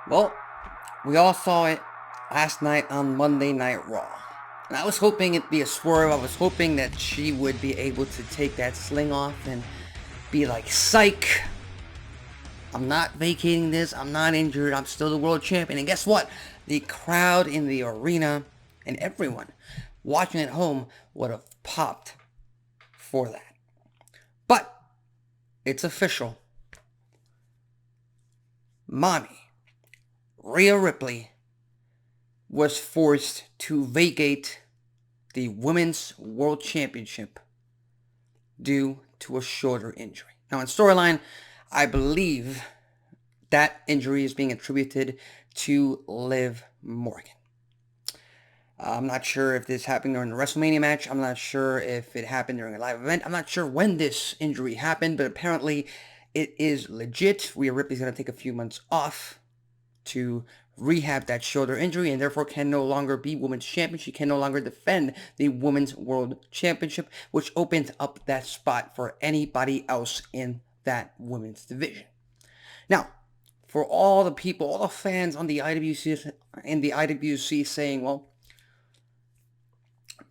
Well, we all saw it last night on Monday Night Raw. And I was hoping it'd be a swerve. I was hoping that she would be able to take that sling off and be like, psych, I'm not vacating this. I'm not injured. I'm still the world champion. And guess what? The crowd in the arena and everyone watching at home would have popped for that. But it's official. Mommy, Rhea Ripley, was forced to vacate the Women's World Championship due to a shoulder injury. Now, in storyline, I believe that injury is being attributed to Liv Morgan. I'm not sure if this happened during the WrestleMania match. I'm not sure if it happened during a live event. I'm not sure when this injury happened, but apparently it is legit. Rhea Ripley's going to take a few months off to rehab that shoulder injury and therefore can no longer be women's champion. She can no longer defend the Women's World Championship, which opens up that spot for anybody else in that women's division. Now, for all the people, all the fans on the IWC saying, well,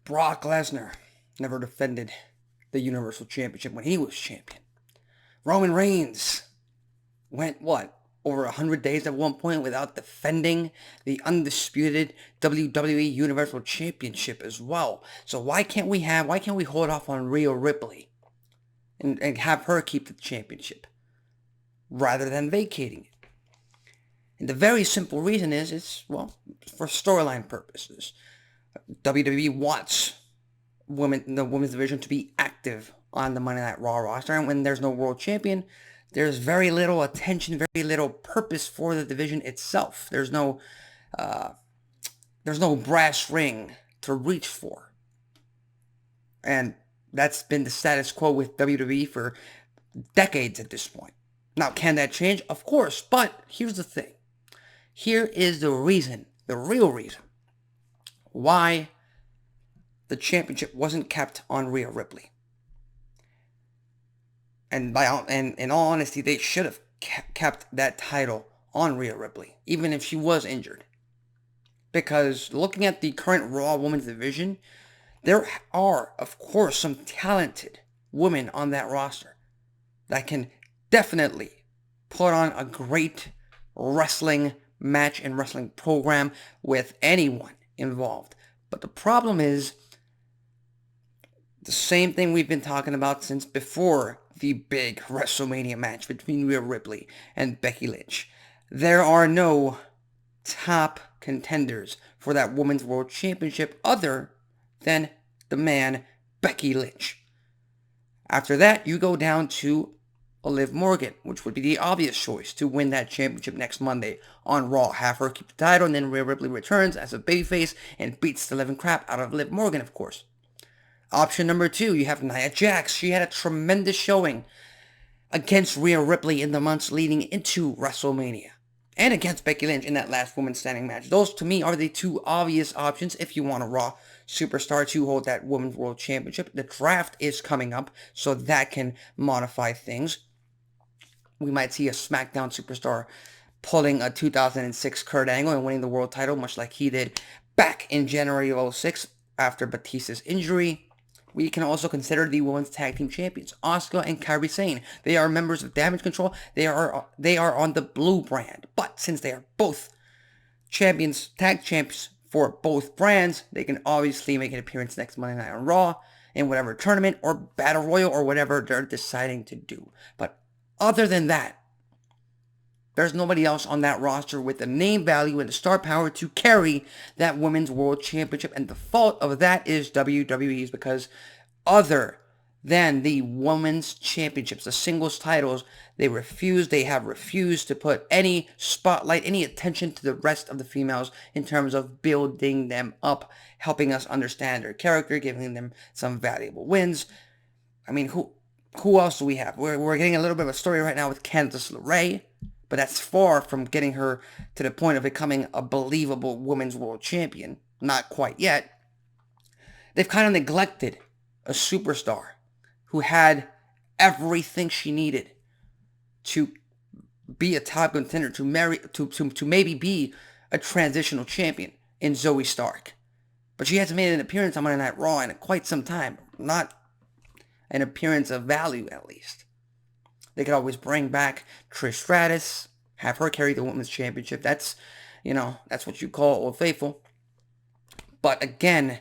Brock Lesnar never defended the Universal Championship when he was champion. Roman Reigns went, over 100 days at one point without defending the undisputed WWE Universal Championship as well. So why can't we hold off on Rhea Ripley and have her keep the championship rather than vacating it? And the very simple reason is for storyline purposes. WWE wants the women's division to be active on the Monday Night Raw roster, and when there's no world champion, there's very little attention, very little purpose for the division itself. There's no brass ring to reach for. And that's been the status quo with WWE for decades at this point. Now, can that change? Of course, but here's the thing. Here is the reason, the real reason, why the championship wasn't kept on Rhea Ripley. And in all honesty, they should have kept that title on Rhea Ripley, even if she was injured. Because looking at the current Raw Women's division, there are, of course, some talented women on that roster that can definitely put on a great wrestling match and wrestling program with anyone involved. But the problem is the same thing we've been talking about since before the big WrestleMania match between Rhea Ripley and Becky Lynch. There are no top contenders for that Women's World Championship other than the man Becky Lynch. After that, you go down to Liv Morgan, which would be the obvious choice to win that championship next Monday on Raw. Have her keep the title, and then Rhea Ripley returns as a babyface and beats the living crap out of Liv Morgan, of course. Option number 2, you have Nia Jax. She had a tremendous showing against Rhea Ripley in the months leading into WrestleMania. And against Becky Lynch in that last woman standing match. Those, to me, are the two obvious options if you want a Raw superstar to hold that Women's World Championship. The draft is coming up, so that can modify things. We might see a SmackDown superstar pulling a 2006 Kurt Angle and winning the world title, much like he did back in January of 2006 after Batista's injury. We can also consider the Women's Tag Team Champions, Asuka and Kairi Sane. They are members of Damage Control. They are on the Blue brand. But since they are both champions, tag champs for both brands, they can obviously make an appearance next Monday Night on Raw in whatever tournament or Battle Royal or whatever they're deciding to do. But other than that, there's nobody else on that roster with the name value and the star power to carry that Women's World Championship. And the fault of that is WWE's, because other than the Women's Championships, the singles titles, they have refused to put any spotlight, any attention to the rest of the females in terms of building them up, helping us understand their character, giving them some valuable wins. I mean, who else do we have? We're getting a little bit of a story right now with Candice LeRae, but that's far from getting her to the point of becoming a believable Women's World Champion. Not quite yet. They've kind of neglected a superstar who had everything she needed to be a top contender to maybe be a transitional champion in Zoe Stark. But she hasn't made an appearance on Monday Night Raw in quite some time. Not an appearance of value, at least. They could always bring back Trish Stratus, have her carry the Women's Championship. That's what you call Old Faithful. But again,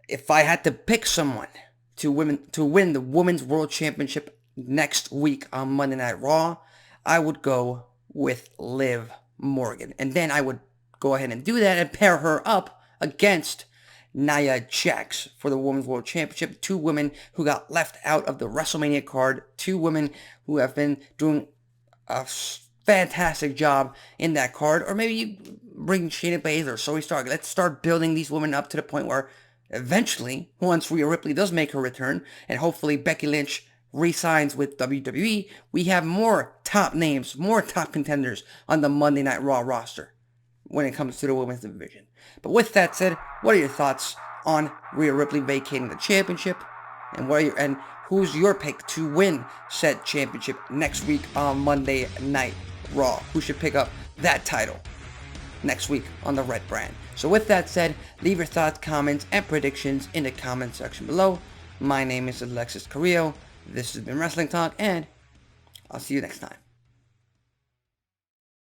if I had to pick someone to win the Women's World Championship next week on Monday Night Raw, I would go with Liv Morgan. And then I would go ahead and do that and pair her up against Nia Jax for the Women's World Championship. Two women who got left out of the WrestleMania card. Two women who have been doing a fantastic job in that card. Or maybe you bring Shayna Baszler or Zoe Stark. Let's start building these women up to the point where eventually, once Rhea Ripley does make her return, and hopefully Becky Lynch re-signs with WWE, we have more top names, more top contenders on the Monday Night Raw roster when it comes to the women's division. But with that said, what are your thoughts on Rhea Ripley vacating the championship? And who's your pick to win said championship next week on Monday Night Raw? Who should pick up that title next week on the Red Brand? So with that said, leave your thoughts, comments, and predictions in the comment section below. My name is Alexis Carrillo. This has been Wrestling Talk, and I'll see you next time.